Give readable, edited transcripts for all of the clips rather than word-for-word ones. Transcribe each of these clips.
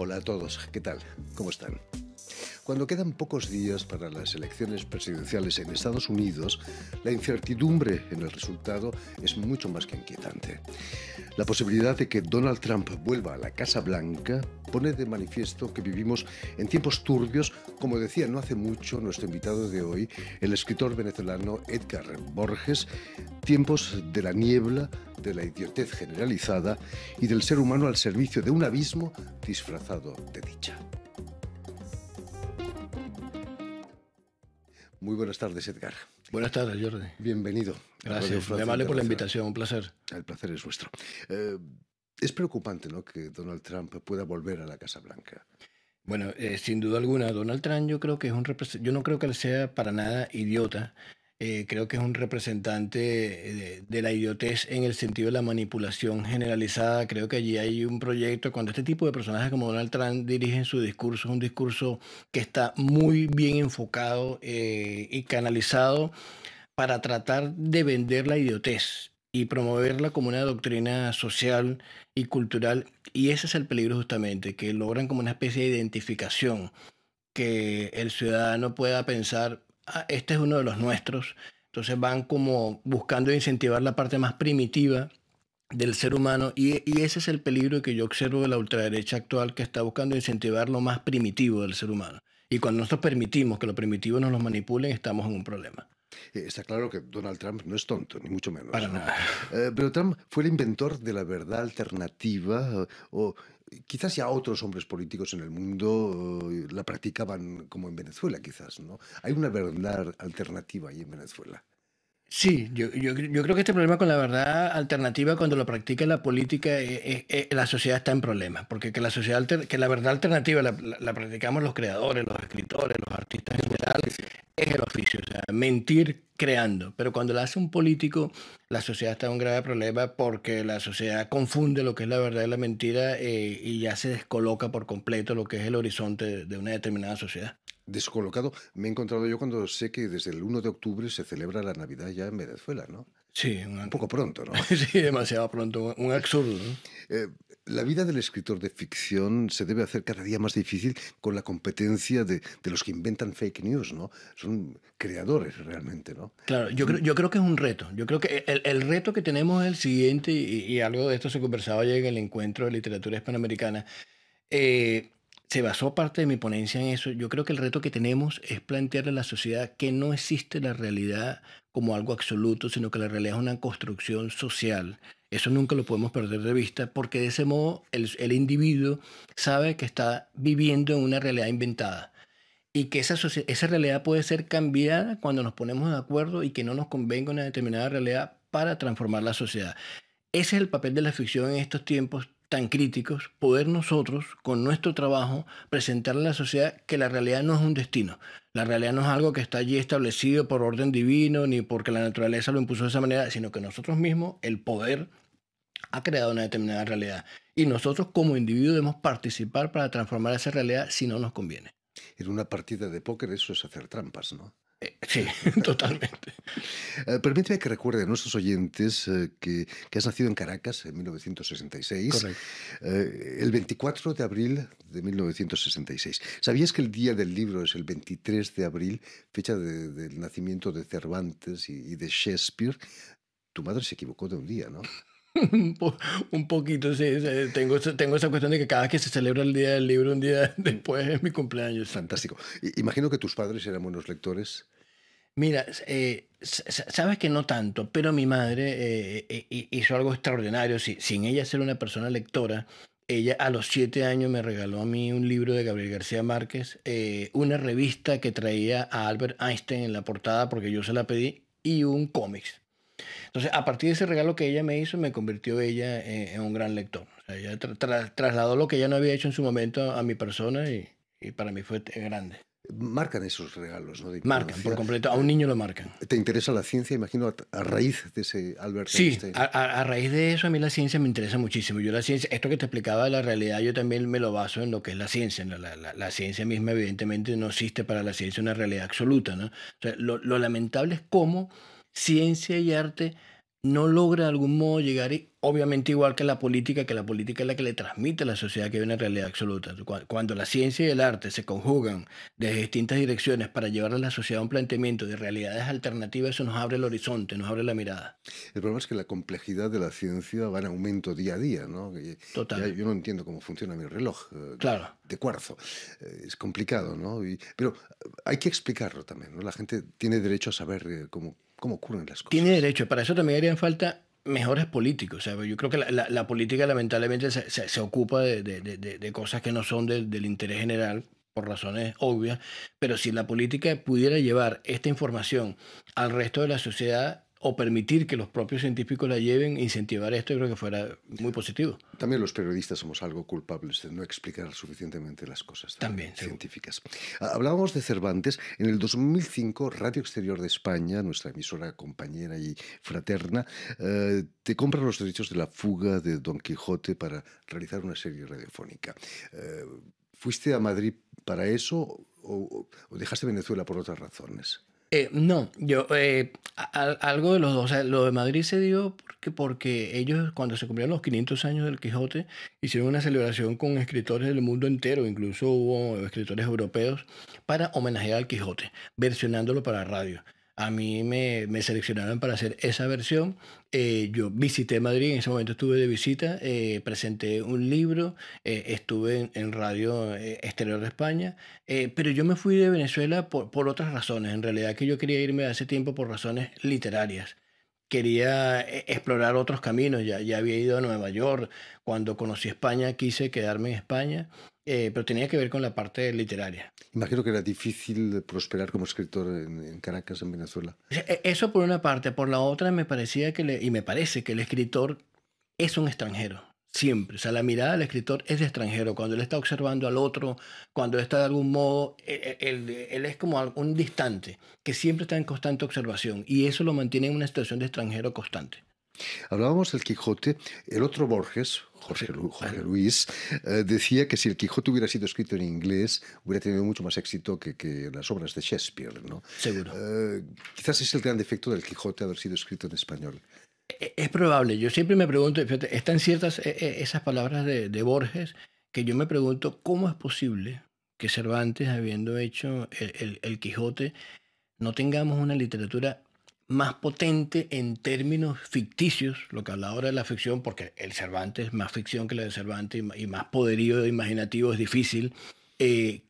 Hola a todos, ¿qué tal? ¿Cómo están? Cuando quedan pocos días para las elecciones presidenciales en Estados Unidos, la incertidumbre en el resultado es mucho más que inquietante. La posibilidad de que Donald Trump vuelva a la Casa Blanca pone de manifiesto que vivimos en tiempos turbios, como decía no hace mucho nuestro invitado de hoy, el escritor venezolano Edgar Borges, tiempos de la niebla, de la idiotez generalizada y del ser humano al servicio de un abismo disfrazado de dicha. Muy buenas tardes, Edgar. Buenas tardes, Jordi. Bienvenido. Gracias. Muy amable por la invitación, un placer. El placer es nuestro. Es preocupante, ¿no?, que Donald Trump pueda volver a la Casa Blanca. Bueno, sin duda alguna, Donald Trump yo creo que es yo no creo que él sea para nada idiota. Creo que es un representante de la idiotez en el sentido de la manipulación generalizada. Creo que allí hay un proyecto, cuando este tipo de personajes como Donald Trump dirigen su discurso, es un discurso que está muy bien enfocado y canalizado para tratar de vender la idiotez y promoverla como una doctrina social y cultural. Y ese es el peligro justamente, que logran como una especie de identificación, que el ciudadano pueda pensar, ah, este es uno de los nuestros. Entonces van como buscando incentivar la parte más primitiva del ser humano y ese es el peligro que yo observo de la ultraderecha actual, que está buscando incentivar lo más primitivo del ser humano. Y cuando nosotros permitimos que lo primitivo nos lo manipulen, estamos en un problema. Está claro que Donald Trump no es tonto, ni mucho menos, Para ¿no? nada. Pero Trump fue el inventor de la verdad alternativa, o quizás ya otros hombres políticos en el mundo la practicaban como en Venezuela, quizás, ¿no? Hay una verdad alternativa ahí en Venezuela. Sí, yo creo que este problema con la verdad alternativa, cuando lo practica la política, la sociedad está en problemas, porque que la verdad alternativa la practicamos los creadores, los escritores, los artistas en general, es el oficio, o sea, mentir creando. Pero cuando lo hace un político, la sociedad está en un grave problema, porque la sociedad confunde lo que es la verdad y la mentira, y ya se descoloca por completo lo que es el horizonte de una determinada sociedad. Descolocado me he encontrado yo cuando sé que desde el 1 de octubre se celebra la Navidad ya en Venezuela, ¿no? Sí, Un poco pronto, ¿no? sí, demasiado pronto, un absurdo, ¿no? Eh, la vida del escritor de ficción se debe hacer cada día más difícil con la competencia de los que inventan fake news, ¿no? Son creadores realmente, ¿no? Claro, yo creo que es un reto. Yo creo que el reto que tenemos es el siguiente, y algo de esto se conversaba ayer en el encuentro de literatura hispanoamericana. Eh, Se basó parte de mi ponencia en eso. Yo creo que el reto que tenemos es plantearle a la sociedad que no existe la realidad como algo absoluto, sino que la realidad es una construcción social. Eso nunca lo podemos perder de vista, porque de ese modo el individuo sabe que está viviendo en una realidad inventada y que esa realidad puede ser cambiada cuando nos ponemos de acuerdo y que no nos convenga una determinada realidad para transformar la sociedad. Ese es el papel de la ficción en estos tiempos tan críticos, poder nosotros, con nuestro trabajo, presentarle a la sociedad que la realidad no es un destino. La realidad no es algo que está allí establecido por orden divino, ni porque la naturaleza lo impuso de esa manera, sino que nosotros mismos, el poder, ha creado una determinada realidad. Y nosotros como individuos debemos participar para transformar esa realidad si no nos conviene. En una partida de póker eso es hacer trampas, ¿no? Sí, totalmente. Permíteme que recuerde a nuestros oyentes que has nacido en Caracas en 1966, Correcto. el 24 de abril de 1966. ¿Sabías que el Día del Libro es el 23 de abril, fecha del nacimiento de Cervantes y de Shakespeare? Tu madre se equivocó de un día, ¿no? Un, po- un poquito, sí, sí, tengo esa cuestión de que cada vez que se celebra el Día del Libro, un día después es mi cumpleaños. Fantástico. Imagino que tus padres eran buenos lectores. Mira, sabes que no tanto, pero mi madre hizo algo extraordinario. Sin ella ser una persona lectora, ella a los 7 años me regaló a mí un libro de Gabriel García Márquez, una revista que traía a Albert Einstein en la portada porque yo se la pedí, y un cómics. Entonces, a partir de ese regalo que ella me hizo, me convirtió ella en un gran lector. O sea, ella trasladó lo que ella no había hecho en su momento a mi persona, y para mí fue grande. Marcan esos regalos, ¿no?, de Marcan por infancia. completo, a un niño lo marcan. ¿Te interesa la ciencia, imagino, a raíz de ese Albert Sí, Einstein? a raíz de eso a mí la ciencia me interesa muchísimo. Yo la ciencia, esto que te explicaba de la realidad, yo también me lo baso en lo que es la ciencia, ¿no? La ciencia misma evidentemente no existe para la ciencia una realidad absoluta, ¿no? O sea, lo lamentable es cómo ciencia y arte no logra de algún modo llegar, obviamente igual que la política es la que le transmite a la sociedad que hay una realidad absoluta. Cuando la ciencia y el arte se conjugan desde distintas direcciones para llevar a la sociedad a un planteamiento de realidades alternativas, eso nos abre el horizonte, nos abre la mirada. El problema es que la complejidad de la ciencia va en aumento día a día, ¿no? Total, Yo no entiendo cómo funciona mi reloj claro. de cuarzo. Es complicado, ¿no? Pero hay que explicarlo también, ¿no? La gente tiene derecho a saber cómo ocurren las Tiene cosas. derecho, para eso también harían falta mejores políticos. O sea, yo creo que la política lamentablemente se ocupa de cosas que no son del interés general por razones obvias, pero si la política pudiera llevar esta información al resto de la sociedad o permitir que los propios científicos la lleven, incentivar esto, yo creo que fuera muy positivo. También los periodistas somos algo culpables de no explicar suficientemente las cosas También, seguro. científicas. Hablábamos de Cervantes. En el 2005, Radio Exterior de España, nuestra emisora compañera y fraterna, te compra los derechos de la fuga de Don Quijote para realizar una serie radiofónica. Eh, ¿Fuiste a Madrid para eso o dejaste Venezuela por otras razones? No, yo algo de los dos. O sea, lo de Madrid se dio porque ellos, cuando se cumplieron los 500 años del Quijote, hicieron una celebración con escritores del mundo entero, incluso hubo escritores europeos, para homenajear al Quijote, versionándolo para radio. A mí me seleccionaron para hacer esa versión. Yo visité Madrid, en ese momento estuve de visita, presenté un libro, estuve en Radio Exterior de España, pero yo me fui de Venezuela por otras razones. En realidad que yo quería irme hace tiempo por razones literarias. Quería explorar otros caminos, ya había ido a Nueva York, cuando conocí España quise quedarme en España, pero tenía que ver con la parte literaria. Imagino que era difícil prosperar como escritor en Caracas, en Venezuela. Eso por una parte. Por la otra, me parecía y me parece que el escritor es un extranjero, siempre. O sea, la mirada del escritor es de extranjero. Cuando él está observando al otro, cuando él está de algún modo, él es como un distante, que siempre está en constante observación. Y eso lo mantiene en una situación de extranjero constante. Hablábamos del Quijote. El otro Borges, Sí, Jorge Luis, decía que si el Quijote hubiera sido escrito en inglés, hubiera tenido mucho más éxito que las obras de Shakespeare, ¿no? seguro. Quizás es el gran defecto del Quijote haber sido escrito en español. Es probable. Yo siempre me pregunto, fíjate, están ciertas esas palabras de Borges, que yo me pregunto cómo es posible que Cervantes, habiendo hecho el Quijote, no tengamos una literatura más potente en términos ficticios, lo que habla ahora de la ficción, porque el Cervantes es más ficción que la de Cervantes y más poderío imaginativo es difícil.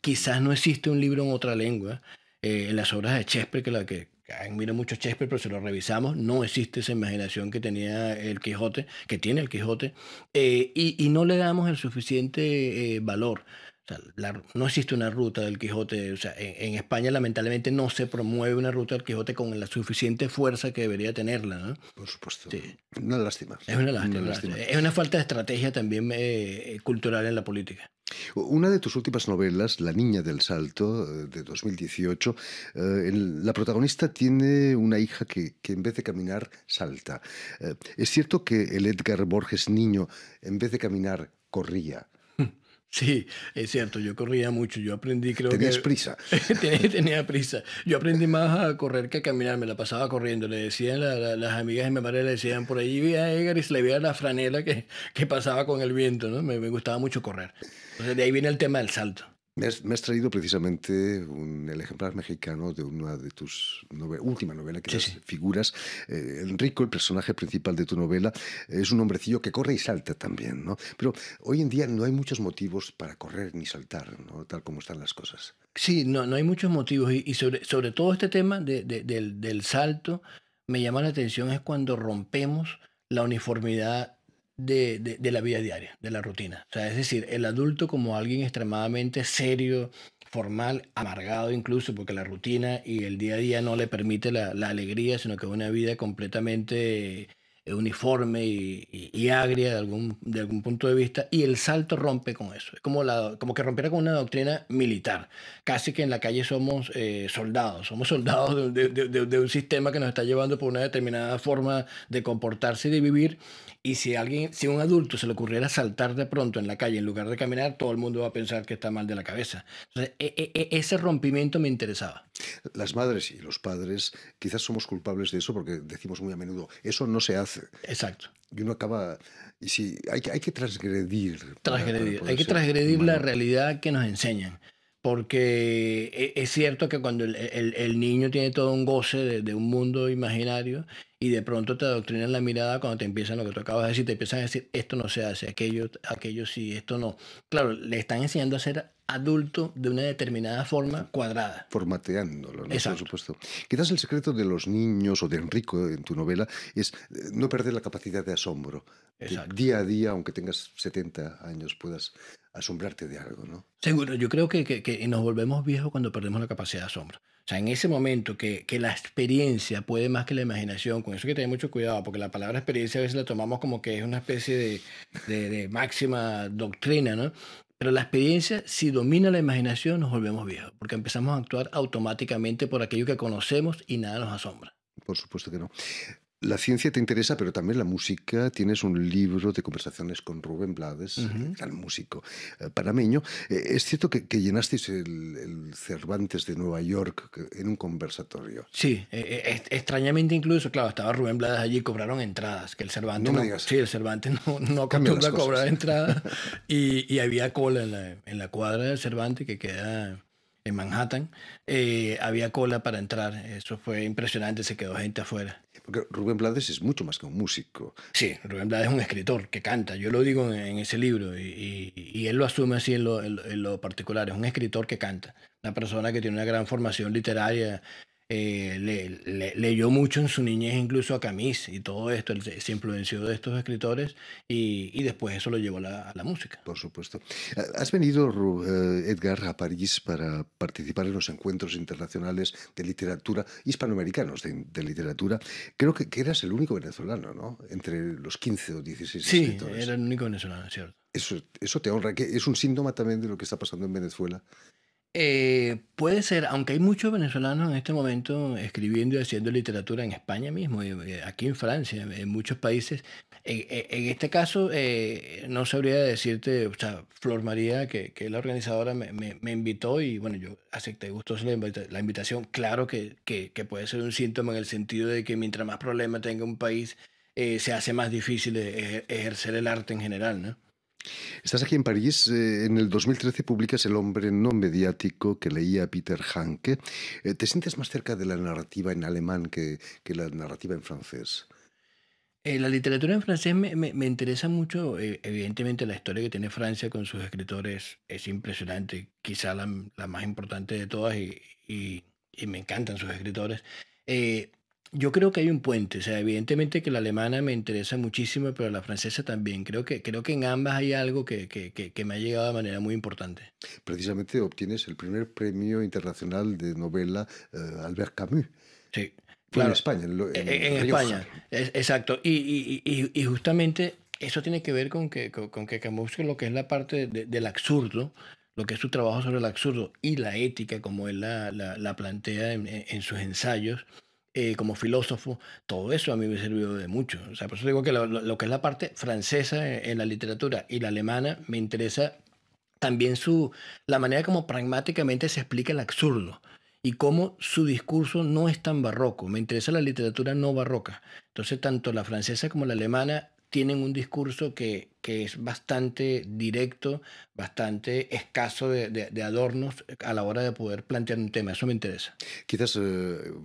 Quizás no existe un libro en otra lengua. En las obras de Shakespeare, que admiro mucho Shakespeare, pero si lo revisamos, no existe esa imaginación que tenía el Quijote, que tiene el Quijote, y no le damos el suficiente valor. O sea, no existe una ruta del Quijote. O sea, en España lamentablemente no se promueve una ruta del Quijote con la suficiente fuerza que debería tenerla, ¿no? Por supuesto. Sí, Una lástima. es una Una lástima. lástima. Es una falta de estrategia también cultural en la política. Una de tus últimas novelas, La Niña del Salto, de 2018, la protagonista tiene una hija que en vez de caminar, salta. ¿Es cierto que el Edgar Borges niño, en vez de caminar, corría? Sí, es cierto, yo corría mucho, yo aprendí, creo Tenías que prisa. tenía prisa. Yo aprendí más a correr que a caminar, me la pasaba corriendo. Le decían las amigas de mi madre, le decían, por ahí vi a Edgar y se le veía la franela que pasaba con el viento, ¿no? Me gustaba mucho correr. Entonces de ahí viene el tema del salto. Me has traído precisamente el ejemplar mexicano de una de tus última novela, que Sí, las sí. figuras. Enrico, el personaje principal de tu novela, es un hombrecillo que corre y salta también, ¿no? Pero hoy en día no hay muchos motivos para correr ni saltar, ¿no? Tal como están las cosas. Sí, no hay muchos motivos. Y sobre todo este tema del salto, me llama la atención es cuando rompemos la uniformidad de la vida diaria, de la rutina. O sea, es decir, el adulto como alguien extremadamente serio, formal, amargado incluso, porque la rutina y el día a día no le permite la alegría, sino que es una vida completamente uniforme y agria de algún punto de vista, y el salto rompe con eso. Es como que rompiera con una doctrina militar. Casi que en la calle somos soldados de un sistema que nos está llevando por una determinada forma de comportarse y de vivir, y si a un adulto se le ocurriera saltar de pronto en la calle en lugar de caminar, todo el mundo va a pensar que está mal de la cabeza. Entonces, ese rompimiento me interesaba. Las madres y los padres quizás somos culpables de eso porque decimos muy a menudo, eso no se hace. Exacto. Y uno acaba, y sí, hay que transgredir para Transgredir. Hay poder que ser transgredir la humano. realidad que nos enseñan. Porque es cierto que cuando el niño tiene todo un goce de un mundo imaginario y de pronto te adoctrinan la mirada cuando te empiezan lo que tú acabas de decir, te empiezan a decir, esto no se hace, aquello sí, esto no. Claro, le están enseñando a ser adulto de una determinada forma cuadrada. Formateándolo, ¿no? Por Exacto, supuesto. Quizás el secreto de los niños o de Enrico en tu novela es no perder la capacidad de asombro, que exacto. día a día, aunque tengas 70 años, puedas asombrarte de algo, ¿no? Seguro, yo creo que nos volvemos viejos cuando perdemos la capacidad de asombro. O sea, en ese momento que la experiencia puede más que la imaginación, con eso hay que tener mucho cuidado, porque la palabra experiencia a veces la tomamos como que es una especie de máxima doctrina, ¿no? Pero la experiencia, si domina la imaginación, nos volvemos viejos, porque empezamos a actuar automáticamente por aquello que conocemos y nada nos asombra. Por supuesto que no. La ciencia te interesa, pero también la música. Tienes un libro de conversaciones con Rubén Blades, Ujú. gran músico panameño. Es cierto que llenasteis el Cervantes de Nueva York en un conversatorio. Sí, extrañamente incluso, claro, estaba Rubén Blades allí, cobraron entradas, que el No Cervantes me no, digas, sí, el Cervantes no cambian las acostumbra a cobrar cosas. entradas y había cola en la cuadra del Cervantes que queda en Manhattan, había cola para entrar, eso fue impresionante, se quedó gente afuera. Porque Rubén Blades es mucho más que un músico. Sí, Rubén Blades es un escritor que canta, yo lo digo en ese libro y él lo asume así en lo particular, es un escritor que canta, una persona que tiene una gran formación literaria, leyó mucho en su niñez incluso a Camus y todo esto, él se influenció de estos escritores y después eso lo llevó a la música. Por supuesto. ¿Has venido, Edgar, a París para participar en los encuentros internacionales de literatura, hispanoamericanos de literatura? Creo que eras el único venezolano, ¿no? Entre los 15 o 16 Sí, escritores. era el único venezolano, ¿cierto? Eso te honra, que es un síntoma también de lo que está pasando en Venezuela. Puede ser, aunque hay muchos venezolanos en este momento escribiendo y haciendo literatura en España mismo, y aquí en Francia, en muchos países. En este caso, no sabría decirte, o sea, Flor María, que es la organizadora, me invitó y bueno, yo acepté gustoso la invitación. Claro que puede ser un síntoma en el sentido de que mientras más problemas tenga un país, se hace más difícil ejercer el arte en general, ¿no? Estás aquí en París. En el 2013 publicas El hombre no mediático que leía Peter Hanke. ¿Te sientes más cerca de la narrativa en alemán que la narrativa en francés? La literatura en francés me interesa mucho, evidentemente la historia que tiene Francia con sus escritores es impresionante, quizá la más importante de todas y me encantan sus escritores. Eh, yo creo que hay un puente, o sea, evidentemente que la alemana me interesa muchísimo, pero la francesa también. Creo que en ambas hay algo que me ha llegado de manera muy importante. Precisamente obtienes el primer premio internacional de novela Albert Camus. Sí, Fue en claro, España, en en Rioja. España, exacto. Y justamente eso tiene que ver con que Camus, lo que es la parte del absurdo, lo que es su trabajo sobre el absurdo y la ética, como él la plantea en sus ensayos, como filósofo, todo eso a mí me sirvió de mucho. O sea, por eso digo que lo que es la parte francesa en la literatura y la alemana me interesa también la manera como pragmáticamente se explica el absurdo y cómo su discurso no es tan barroco. Me interesa la literatura no barroca. Entonces, tanto la francesa como la alemana tienen un discurso que es bastante directo, bastante escaso de adornos a la hora de poder plantear un tema. Eso me interesa. Quizás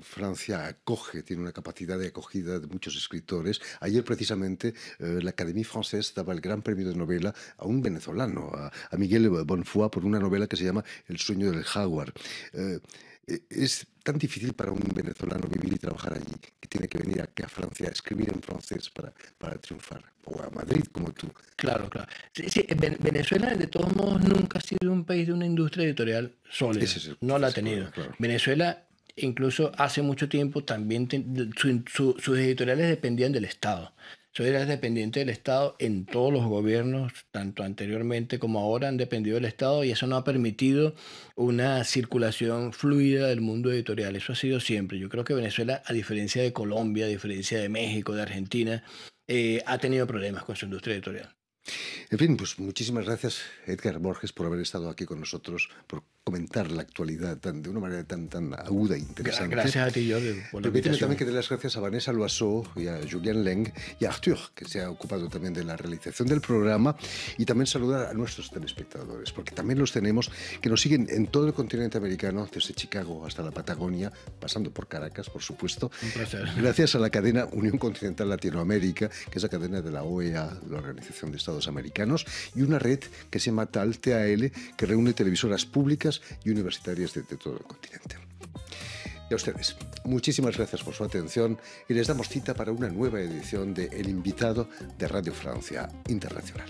Francia acoge, tiene una capacidad de acogida de muchos escritores. Ayer precisamente la Académie Française daba el gran premio de novela a un venezolano, a Miguel Bonfoy, por una novela que se llama El sueño del jaguar. Eh, es tan difícil para un venezolano vivir y trabajar allí que tiene que venir aquí a Francia a escribir en francés para triunfar. O a Madrid, como tú. Claro, claro. Sí, sí, Venezuela, de todos modos, nunca ha sido un país de una industria editorial Ese sólida. No la ha es el problema, tenido. claro. Venezuela, incluso hace mucho tiempo, también sus editoriales dependían del Estado. Sus editoriales dependientes del Estado en todos los gobiernos, tanto anteriormente como ahora, han dependido del Estado y eso no ha permitido una circulación fluida del mundo editorial. Eso ha sido siempre. Yo creo que Venezuela, a diferencia de Colombia, a diferencia de México, de Argentina, ha tenido problemas con su industria editorial. En fin, pues muchísimas gracias, Edgar Borges, por haber estado aquí con nosotros, por comentar la actualidad de una manera tan aguda e interesante. Gracias a ti, Jordi, por la Permíteme también invitación. que dé las gracias a Vanessa Loiseau y a Julien Leng y a Arthur, que se ha ocupado también de la realización del programa, y también saludar a nuestros telespectadores, porque también los tenemos que nos siguen en todo el continente americano, desde Chicago hasta la Patagonia, pasando por Caracas, por supuesto. Un placer. Gracias a la cadena Unión Continental Latinoamérica, que es la cadena de la OEA, la Organización de Estados Americanos, y una red que se llama TAL, que reúne televisoras públicas y universitarias de todo el continente. Y a ustedes, muchísimas gracias por su atención y les damos cita para una nueva edición de El Invitado de Radio Francia Internacional.